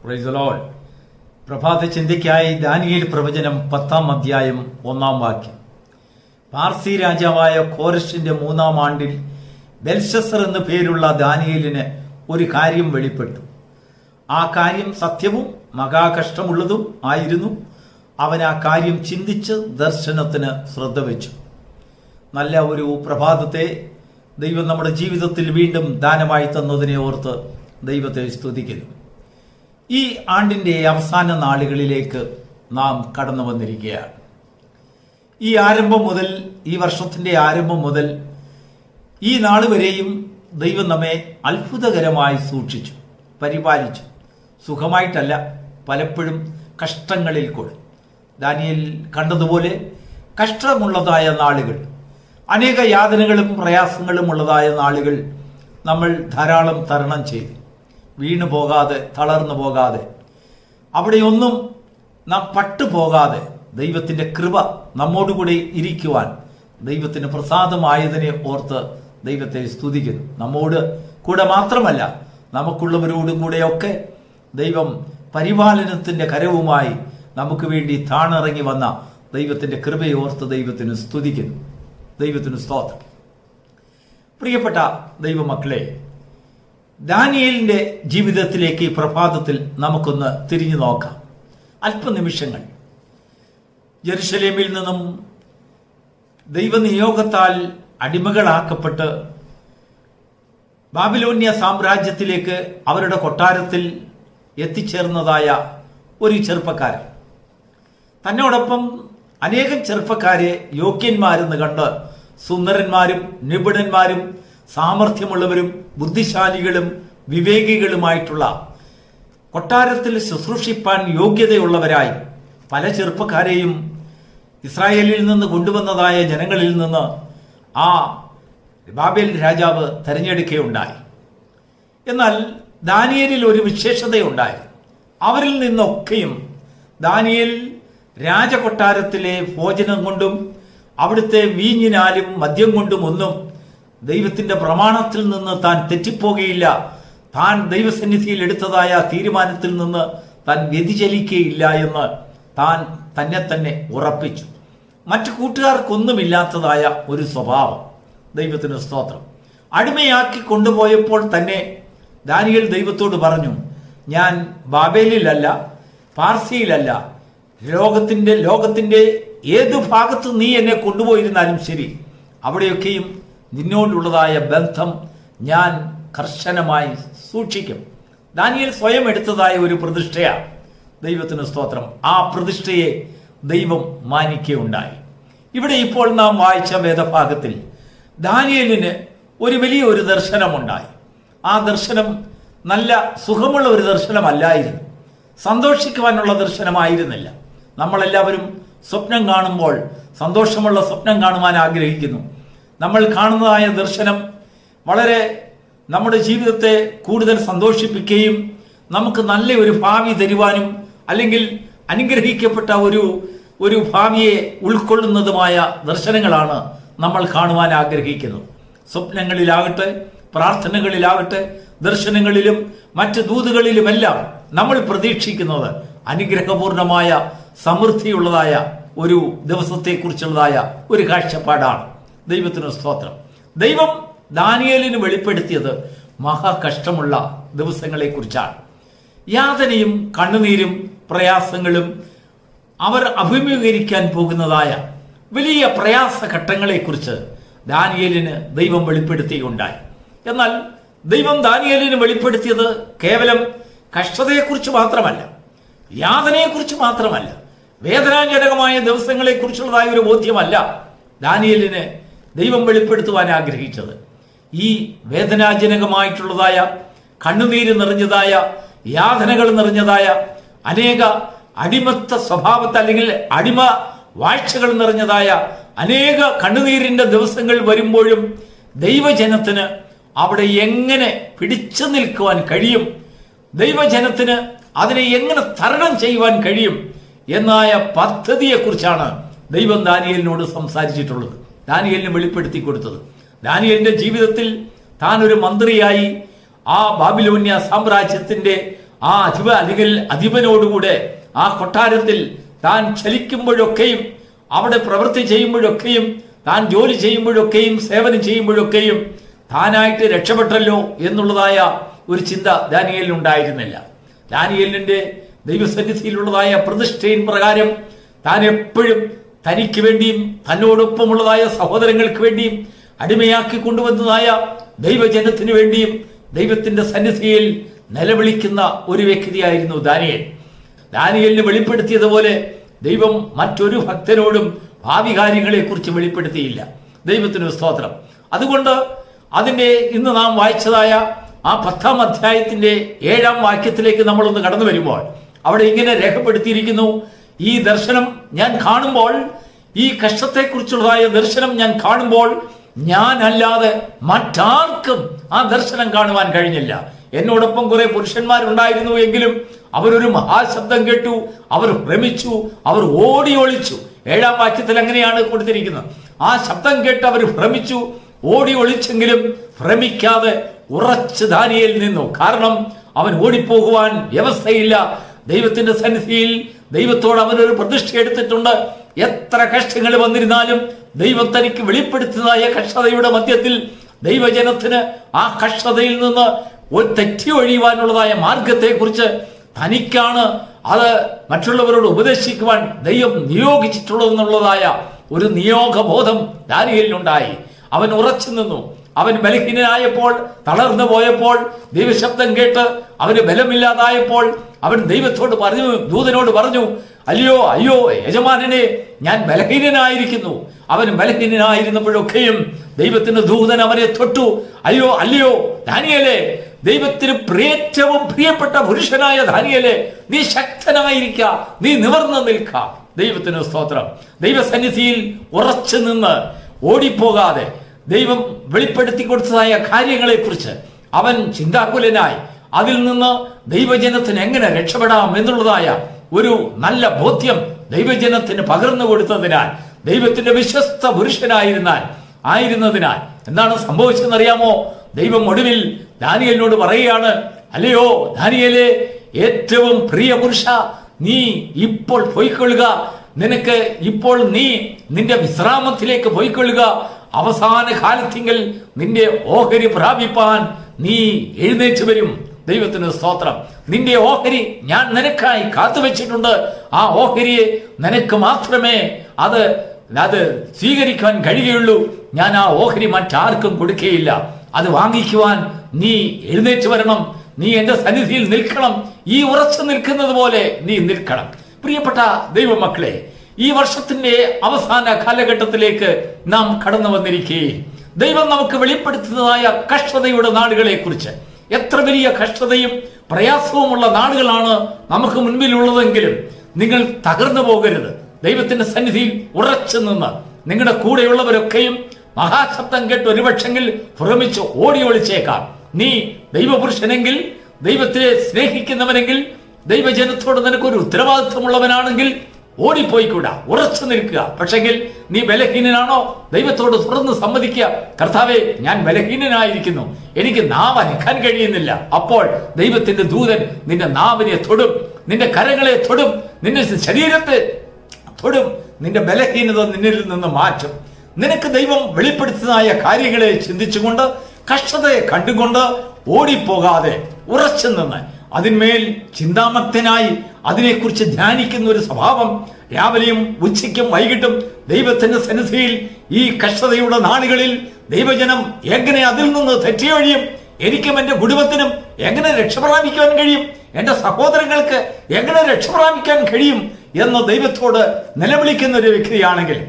Praise the Lord. പ്രഭാത ചിന്തയ്ക്കായി Daniel പ്രവചനം 10-ാം അധ്യായം 1-ാം വാക്യം. പാർസി രാജാവായ കോരശിന്റെ 3-ാം ആണ്ടിൽ ബെൽശസ്സർ എന്നു പേരുള്ള ദാനിയേലിന് ഒരു കാര്യം വെളിപ്പെട്ടു. ആ കാര്യം സത്യവും മഹാകഷ്ടമുള്ളതും ആയിരുന്നു. അവൻ ആ കാര്യം ചിന്തിച്ച് ദർശനത്തിന് ശ്രദ്ധ വെച്ചു. നല്ല ഒരു പ്രഭാതത്തെ ദൈവം നമ്മുടെ ജീവിതത്തിൽ വീണ്ടും ദാനമായി തന്നതിനെ ഓർത്ത് ദൈവത്തെ സ്തുതിക്കുന്നു. ഈ ആണ്ടിന്റെ അവസാന നാളുകളിലേക്ക് നാം കടന്നു വന്നിരിക്കുകയാണ്. ഈ ആരംഭം മുതൽ, ഈ വർഷത്തിന്റെ ആരംഭം മുതൽ ഈ നാൾ വരെയും ദൈവം നമ്മെ അത്ഭുതകരമായി സൂക്ഷിച്ചു, പരിപാലിച്ചു. സുഖമായിട്ടല്ല, പലപ്പോഴും കഷ്ടങ്ങളിൽ കൂടെ. ദാനിയേൽ കണ്ടതുപോലെ കഷ്ടമുള്ളതായ നാളുകൾ, അനേക യാതനകളും പ്രയാസങ്ങളും ഉള്ളതായ നാളുകൾ നമ്മൾ ധാരാളം തരണം ചെയ്തു. വീണു പോകാതെ, തളർന്നു പോകാതെ, അവിടെയൊന്നും നാം പട്ടുപോകാതെ ദൈവത്തിന്റെ കൃപ നമ്മോടുകൂടി ഇരിക്കുവാൻ ദൈവത്തിന് പ്രസാദമായതിനെ ഓർത്ത് ദൈവത്തെ സ്തുതിക്കുന്നു. നമ്മോട് കൂടെ മാത്രമല്ല, നമുക്കുള്ളവരോടും കൂടെയൊക്കെ ദൈവം പരിപാലനത്തിന്റെ കരവുമായി നമുക്ക് വേണ്ടി താണിറങ്ങി വന്ന ദൈവത്തിന്റെ കൃപയെ ഓർത്ത് ദൈവത്തിന് സ്തുതിക്കുന്നു. ദൈവത്തിന് സ്തോത്രം. പ്രിയപ്പെട്ട ദൈവമക്കളെ, ദാനിയേലിന്റെ ജീവിതത്തിലേക്ക് ഈ പ്രഭാതത്തിൽ നമുക്കൊന്ന് തിരിഞ്ഞു നോക്കാം. അല്പനിമിഷങ്ങൾ. യെരുശലേമിൽ നിന്നും ദൈവനിയോഗത്താൽ അടിമകളാക്കപ്പെട്ട് ബാബിലോന്യ സാമ്രാജ്യത്തിലേക്ക് അവരുടെ കൊട്ടാരത്തിൽ എത്തിച്ചേർന്നതായ ഒരു ചെറുപ്പക്കാരൻ തന്നോടൊപ്പം അനേകം ചെറുപ്പക്കാരെ യോഗ്യന്മാരെന്ന് കണ്ട് സുന്ദരന്മാരും നിപുണന്മാരും സാമർഥ്യമുള്ളവരും ബുദ്ധിശാലികളും വിവേകികളുമായിട്ടുള്ള കൊട്ടാരത്തിൽ ശുശ്രൂഷിപ്പാൻ യോഗ്യതയുള്ളവരായി പല ചെറുപ്പക്കാരെയും ഇസ്രായേലിൽ നിന്ന് കൊണ്ടുവന്നതായ ജനങ്ങളിൽ നിന്ന് ആ ബാബേൽ രാജാവ് തെരഞ്ഞെടുക്കുകയുണ്ടായി. എന്നാൽ ദാനിയേലിൽ ഒരു വിശേഷതയുണ്ടായി. അവരിൽ നിന്നൊക്കെയും ദാനിയേൽ രാജകൊട്ടാരത്തിലെ ഭോജനം കൊണ്ടും അവിടുത്തെ വീഞ്ഞിനാലും മദ്യം കൊണ്ടും ഒന്നും ദൈവത്തിന്റെ പ്രമാണത്തിൽ നിന്ന് താൻ തെറ്റിപ്പോകുകയില്ല, താൻ ദൈവസന്നിധിയിൽ എടുത്തതായ തീരുമാനത്തിൽ നിന്ന് താൻ വ്യതിചലിക്കുകയില്ല എന്ന് താൻ തന്നെ ഉറപ്പിച്ചു. മറ്റു കൂട്ടുകാർക്കൊന്നുമില്ലാത്തതായ ഒരു സ്വഭാവം. ദൈവത്തിന് സ്തോത്രം. അടിമയാക്കി കൊണ്ടുപോയപ്പോൾ തന്നെ ദാനിയേൽ ദൈവത്തോട് പറഞ്ഞു, ഞാൻ ബാബേലിലല്ല, പാർസിയിലല്ല, ലോകത്തിന്റെ ഏതു ഭാഗത്ത് നീ എന്നെ കൊണ്ടുപോയിരുന്നാലും ശരി, അവിടെയൊക്കെയും നിന്നോടുള്ളതായ ബന്ധം ഞാൻ കർശനമായി സൂക്ഷിക്കും. ദാനിയേൽ സ്വയം എടുത്തതായ ഒരു പ്രതിഷ്ഠയാണ്. ദൈവത്തിന് സ്തോത്രം. ആ പ്രതിഷ്ഠയെ ദൈവം മാനിക്കുകയുണ്ടായി. ഇവിടെ ഇപ്പോൾ നാം വായിച്ച വേദഭാഗത്തിൽ ദാനിയേലിന് ഒരു വലിയൊരു ദർശനമുണ്ടായി. ആ ദർശനം നല്ല സുഖമുള്ള ഒരു ദർശനമല്ലായിരുന്നു, സന്തോഷിക്കുവാനുള്ള ദർശനമായിരുന്നില്ല. നമ്മളെല്ലാവരും സ്വപ്നം കാണുമ്പോൾ സന്തോഷമുള്ള സ്വപ്നം കാണുവാൻ ആഗ്രഹിക്കുന്നു. നമ്മൾ കാണുന്നതായ ദർശനം വളരെ നമ്മുടെ ജീവിതത്തെ കൂടുതൽ സന്തോഷിപ്പിക്കുകയും നമുക്ക് നല്ല ഒരു ഭാവി തരുവാനും അല്ലെങ്കിൽ അനുഗ്രഹിക്കപ്പെട്ട ഒരു ഭാവിയെ ഉൾക്കൊള്ളുന്നതുമായ ദർശനങ്ങളാണ് നമ്മൾ കാണുവാൻ ആഗ്രഹിക്കുന്നത്. സ്വപ്നങ്ങളിലാകട്ടെ, പ്രാർത്ഥനകളിലാകട്ടെ, ദർശനങ്ങളിലും മറ്റ് ദൂതുകളിലുമെല്ലാം നമ്മൾ പ്രതീക്ഷിക്കുന്നത് അനുഗ്രഹപൂർണമായ സമൃദ്ധിയുള്ളതായ ഒരു ദിവസത്തെക്കുറിച്ചുള്ളതായ ഒരു കാഴ്ചപ്പാടാണ്. ദൈവത്തിന് സ്തോത്രം. ദൈവം ദാനിയേലിന് വെളിപ്പെടുത്തിയത് മഹാകഷ്ടമുള്ള ദിവസങ്ങളെ കുറിച്ചാണ്. യാതനയും കണ്ണുനീരും പ്രയാസങ്ങളും അവർ അഭിമുഖീകരിക്കാൻ പോകുന്നതായ വലിയ പ്രയാസഘട്ടങ്ങളെക്കുറിച്ച് ദാനിയേലിന് ദൈവം വെളിപ്പെടുത്തുകയുണ്ടായി. എന്നാൽ ദൈവം ദാനിയേലിന് വെളിപ്പെടുത്തിയത് കേവലം കഷ്ടതയെക്കുറിച്ച് മാത്രമല്ല, യാതനയെക്കുറിച്ച് മാത്രമല്ല, വേദനാജനകമായ ദിവസങ്ങളെക്കുറിച്ചുള്ളതായ ഒരു ബോധ്യമല്ല ദാനിയേലിന് ദൈവം വെളിപ്പെടുത്തുവാൻ ആഗ്രഹിച്ചത്. ഈ വേദനാജനകമായിട്ടുള്ളതായ, കണ്ണുനീര് നിറഞ്ഞതായ, യാതനകൾ നിറഞ്ഞതായ, അനേക അടിമത്ത സ്വഭാവത്തെ അല്ലെങ്കിൽ അടിമ വാഴ്ചകൾ നിറഞ്ഞതായ അനേക കണ്ണുനീരിന്റെ ദിവസങ്ങൾ വരുമ്പോഴും ദൈവജനത്തിന് അവിടെ എങ്ങനെ പിടിച്ചു നിൽക്കുവാൻ കഴിയും, ദൈവജനത്തിന് അതിനെ എങ്ങനെ തരണം ചെയ്യുവാൻ കഴിയും എന്നായ പദ്ധതിയെക്കുറിച്ചാണ് ദൈവം ദാനിയേലിനോട് സംസാരിച്ചിട്ടുള്ളത്, ദാനിയേലിന് വെളിപ്പെടുത്തി കൊടുത്തത്. ദാനിയേലിന്റെ ജീവിതത്തിൽ താൻ ഒരു മന്ത്രിയായി ആ ബാബിലോന്യ സാമ്രാജ്യത്തിന്റെ ആ അല്ലെങ്കിൽ അധിപനോടുകൂടെ ആ കൊട്ടാരത്തിൽ താൻ ചലിക്കുമ്പോഴൊക്കെയും, അവിടെ പ്രവൃത്തി ചെയ്യുമ്പോഴൊക്കെയും, താൻ ജോലി ചെയ്യുമ്പോഴൊക്കെയും, സേവനം ചെയ്യുമ്പോഴൊക്കെയും താനായിട്ട് രക്ഷപ്പെട്ടല്ലോ എന്നുള്ളതായ ഒരു ചിന്ത ദാനിയേലിന് ഉണ്ടായിരുന്നില്ല. ദാനിയേലിന്റെ ദൈവസന്നിധിയിലുള്ളതായ പ്രതിഷ്ഠയിൻ പ്രകാരം താൻ എപ്പോഴും തനിക്ക് വേണ്ടിയും തന്നോടൊപ്പമുള്ളതായ സഹോദരങ്ങൾക്ക് വേണ്ടിയും അടിമയാക്കി കൊണ്ടുവന്നതായ ദൈവജനത്തിന് വേണ്ടിയും ദൈവത്തിന്റെ സന്നിധിയിൽ നിലവിളിക്കുന്ന ഒരു വ്യക്തിയായിരുന്നു ദാനിയേൽ. ദാനിയേലിന് വെളിപ്പെടുത്തിയതുപോലെ ദൈവം മറ്റൊരു ഭക്തനോടും ഭാവി കാര്യങ്ങളെ കുറിച്ച് വെളിപ്പെടുത്തിയില്ല. ദൈവത്തിന് സ്തോത്രം. അതുകൊണ്ട് അതിന്റെ ഇന്ന് നാം വായിച്ചതായ ആ 10-ാം അധ്യായത്തിന്റെ 7-ാം വാക്യത്തിലേക്ക് നമ്മളൊന്ന് കടന്നു വരുമ്പോൾ അവിടെ ഇങ്ങനെ രേഖപ്പെടുത്തിയിരിക്കുന്നു: ഈ ദർശനം ഞാൻ കാണുമ്പോൾ, ഈ കഷ്ടത്തെക്കുറിച്ചുള്ളതായ ദർശനം ഞാൻ കാണുമ്പോൾ, ഞാനല്ലാതെ മറ്റാർക്കും ആ ദർശനം കാണുവാൻ കഴിഞ്ഞില്ല. എന്നോടൊപ്പം കുറെ പുരുഷന്മാരുണ്ടായിരുന്നു എങ്കിലും അവരൊരു മഹാശബ്ദം കേട്ടു, അവർ ഭ്രമിച്ചു, അവർ ഓടി ഒളിച്ചു. 7-ാം വാക്യത്തിൽ അങ്ങനെയാണ് കൊടുത്തിരിക്കുന്നത്. ആ ശബ്ദം കേട്ട് അവർ ഭ്രമിച്ചു, ഓടി ഒളിച്ചെങ്കിലും ഭ്രമിക്കാതെ ഉറച്ച് ദാനിയേൽ നിന്നു. കാരണം അവൻ ഓടിപ്പോകുവാൻ വ്യവസ്ഥയില്ല. ദൈവത്തിന്റെ സന്നിധിയിൽ ദൈവത്തോട് അവനൊരു പ്രതിഷ്ഠ എടുത്തിട്ടുണ്ട്. എത്ര കഷ്ടങ്ങൾ വന്നിരുന്നാലും ദൈവം തനിക്ക് വെളിപ്പെടുത്തുന്നതായ കഷ്ടതയുടെ മധ്യത്തിൽ ദൈവജനത്തിന് ആ കഷ്ടതയിൽ നിന്ന് തെറ്റി ഒഴിയുവാനുള്ളതായ മാർഗത്തെക്കുറിച്ച് തനിക്കാണ് അത് മറ്റുള്ളവരോട് ഉപദേശിക്കുവാൻ ദൈവം നിയോഗിച്ചിട്ടുള്ളതെന്നുള്ളതായ ഒരു നിയോഗബോധം ദാനിയേലിനുണ്ടായി. അവൻ ഉറച്ചു നിന്നു. അവൻ ബലഹീനനായപ്പോൾ, തളർന്നു പോയപ്പോൾ, ദൈവശബ്ദം കേട്ട് അവന് ബലമില്ലാതായപ്പോൾ അവൻ ദൈവത്തോട് പറഞ്ഞു, ദൂതനോട് പറഞ്ഞു, അയ്യോ യജമാനനെ, ഞാൻ ബലഹീനനായിരിക്കുന്നു. അവൻ ബലഹീനനായിരുന്നപ്പോഴൊക്കെയും ദൈവത്തിന്റെ ദൂതൻ അവനെ തൊട്ടു. അല്ലയോ ദാനിയേലേ, ദൈവത്തിന് ഏറ്റവും പ്രിയപ്പെട്ട പുരുഷനായ ദാനിയേലേ, നീ ശക്തനായിരിക്ക, നീ നിവർന്നു നിൽക്ക. ദൈവത്തിന് സ്തോത്രം. ദൈവസന്നിധിയിൽ ഉറച്ചു നിന്ന് ഓടിപ്പോകാതെ ദൈവം വെളിപ്പെടുത്തി കൊടുത്തതായ കാര്യങ്ങളെ കുറിച്ച് അവൻ ചിന്താകുലനായി അതിൽ നിന്ന് ദൈവജനത്തിന് എങ്ങനെ രക്ഷപ്പെടാം എന്നുള്ളതായ ഒരു നല്ല ബോധ്യം ദൈവജനത്തിന് പകർന്നു കൊടുത്തതിനാൽ, ദൈവത്തിന്റെ വിശ്വസ്ത പുരുഷനായിരുന്നതിനാൽ എന്താണ് സംഭവിച്ചതെന്നറിയാമോ? ദൈവം ഒടുവിൽ ദാനിയേലിനോട് പറയുകയാണ്, അല്ലയോ ദാനിയേലേ, ഏറ്റവും പ്രിയ പുരുഷ, നീ ഇപ്പോൾ പോയിക്കൊള്ളുക. നിനക്ക് ഇപ്പോൾ നീ നിന്റെ വിശ്രാമത്തിലേക്ക് പോയിക്കൊള്ളുക. അവസാന കാലത്തിങ്കിൽ നിന്റെ ഓഹരി പ്രാപിപ്പാൻ നീ എഴുന്നേറ്റ് വരും. ദൈവത്തിന് സ്തോത്രം. നിന്റെ ഓഹരി ഞാൻ നിനക്കായി കാത്തുവെച്ചിട്ടുണ്ട്. ആ ഓഹരിയെ നിനക്ക് മാത്രമേ അത് സ്വീകരിക്കാൻ കഴിയുള്ളൂ. ഞാൻ ആ ഓഹരി മറ്റാർക്കും കൊടുക്കുകയില്ല. അത് വാങ്ങിക്കുവാൻ നീ എഴുന്നേറ്റ് വരണം. നീ എന്റെ സന്നിധിയിൽ നിൽക്കണം. ഈ ഉറച്ചു നിൽക്കുന്നത് പോലെ നീ നിൽക്കണം. പ്രിയപ്പെട്ട ദൈവമക്കളെ, ഈ വർഷത്തിന്റെ അവസാന കാലഘട്ടത്തിലേക്ക് നാം കടന്നു വന്നിരിക്കുകയും ദൈവം നമുക്ക് വെളിപ്പെടുത്തുന്നതായ കഷ്ടതയുടെ നാടുകളെ കുറിച്ച്, എത്ര വലിയ കഷ്ടതയും പ്രയാസവുമുള്ള നാടുകളാണ് നമുക്ക് മുൻപിലുള്ളതെങ്കിലും നിങ്ങൾ തകർന്നു പോകരുത്. ദൈവത്തിന്റെ സന്നിധിയിൽ ഉറച്ചു നിന്ന് നിങ്ങളുടെ കൂടെയുള്ളവരൊക്കെയും മഹാശബ്ദം കേട്ട് ഒരുപക്ഷെങ്കിൽ ഭ്രമിച്ച് ഓടി ഒളിച്ചേക്കാം. നീ ദൈവപുരുഷനെങ്കിൽ, ദൈവത്തെ സ്നേഹിക്കുന്നവനെങ്കിൽ, ദൈവജനത്തോട് നിനക്കൊരു ഉത്തരവാദിത്വമുള്ളവനാണെങ്കിൽ ഓടിപ്പോയിക്കൂടാ, ഉറച്ചു നിൽക്കുക. പക്ഷെങ്കിൽ നീ ബലഹീനനാണോ? ദൈവത്തോട് തുറന്ന് സമ്മതിക്കുക, കർത്താവേ, ഞാൻ ബലഹീനനായിരിക്കുന്നു, എനിക്ക് നാവ് അനക്കാൻ കഴിയുന്നില്ല. അപ്പോൾ ദൈവത്തിന്റെ ദൂതൻ നിന്റെ നാവിനെ തൊടും, നിന്റെ കരങ്ങളെ തൊടും, നിന്റെ ശരീരത്തെ തൊടും. നിന്റെ ബലഹീനത നിന്നിൽ നിന്ന് മാറ്റും. നിനക്ക് ദൈവം വെളിപ്പെടുത്തുന്നതായ കാര്യങ്ങളെ ചിന്തിച്ചുകൊണ്ട്, കഷ്ടതയെ കണ്ടുകൊണ്ട് ഓടിപ്പോകാതെ ഉറച്ചു നിന്ന് അതിന്മേൽ ചിന്താമഗ്നനായി അതിനെക്കുറിച്ച് ധ്യാനിക്കുന്ന ഒരു സ്വഭാവം രാവിലെയും ഉച്ചയ്ക്കും വൈകിട്ടും ദൈവത്തിന്റെ സന്നിധിയിൽ ഈ കഷ്ടതയുടെ നാളുകളിൽ ദൈവജനം എങ്ങനെ അതിൽ നിന്ന് തെറ്റിയൊഴിയും, എനിക്കും എന്റെ കുടുംബത്തിനും എങ്ങനെ രക്ഷപ്രാപിക്കാൻ കഴിയും, എന്റെ സഹോദരങ്ങൾക്ക് എങ്ങനെ രക്ഷപ്രാപിക്കാൻ കഴിയും എന്ന് ദൈവത്തോട് നിലവിളിക്കുന്ന ഒരു വ്യക്തിയാണെങ്കിൽ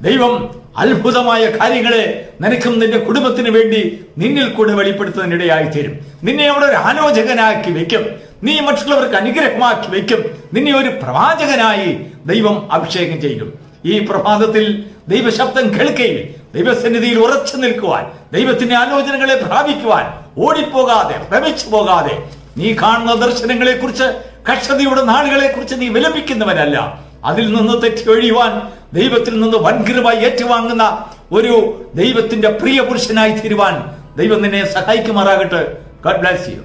ദൈവം അത്ഭുതമായ കാര്യങ്ങളെ നിനക്കും നിന്റെ കുടുംബത്തിന് വേണ്ടി നിന്നിൽ കൂടെ വെളിപ്പെടുത്തുന്നതിനിടയായി തീരും. നിന്നെ അവിടെ ഒരു ആലോചകനാക്കി വെക്കും. നീ മറ്റുള്ളവർക്ക് അനുഗ്രഹമാക്കി വെക്കും. നിന്നെ ഒരു പ്രവാചകനായി ദൈവം അഭിഷേകം ചെയ്യും. ഈ പ്രഭാതത്തിൽ ദൈവശബ്ദം കേൾക്കുകയും ദൈവസന്നിധിയിൽ ഉറച്ചു നിൽക്കുവാൻ, ദൈവത്തിന്റെ ആലോചനകളെ പ്രാപിക്കുവാൻ ഓടിപ്പോകാതെ, ഭ്രമിച്ചു പോകാതെ, നീ കാണുന്ന ദർശനങ്ങളെ കുറിച്ച്, കഷ്ടതയുടെ നാളുകളെ കുറിച്ച് നീ വിലപിക്കുന്നവനല്ല. അതിൽ നിന്ന് തെറ്റിയൊഴിയുവാൻ ദൈവത്തിൽ നിന്ന് വൻകൃപ ഏറ്റുവാങ്ങുന്ന ഒരു ദൈവത്തിന്റെ പ്രിയ പുരുഷനായി തീരുവാൻ ദൈവം നിന്നെ സഹായിക്കുമാറാകട്ടെ. God bless you.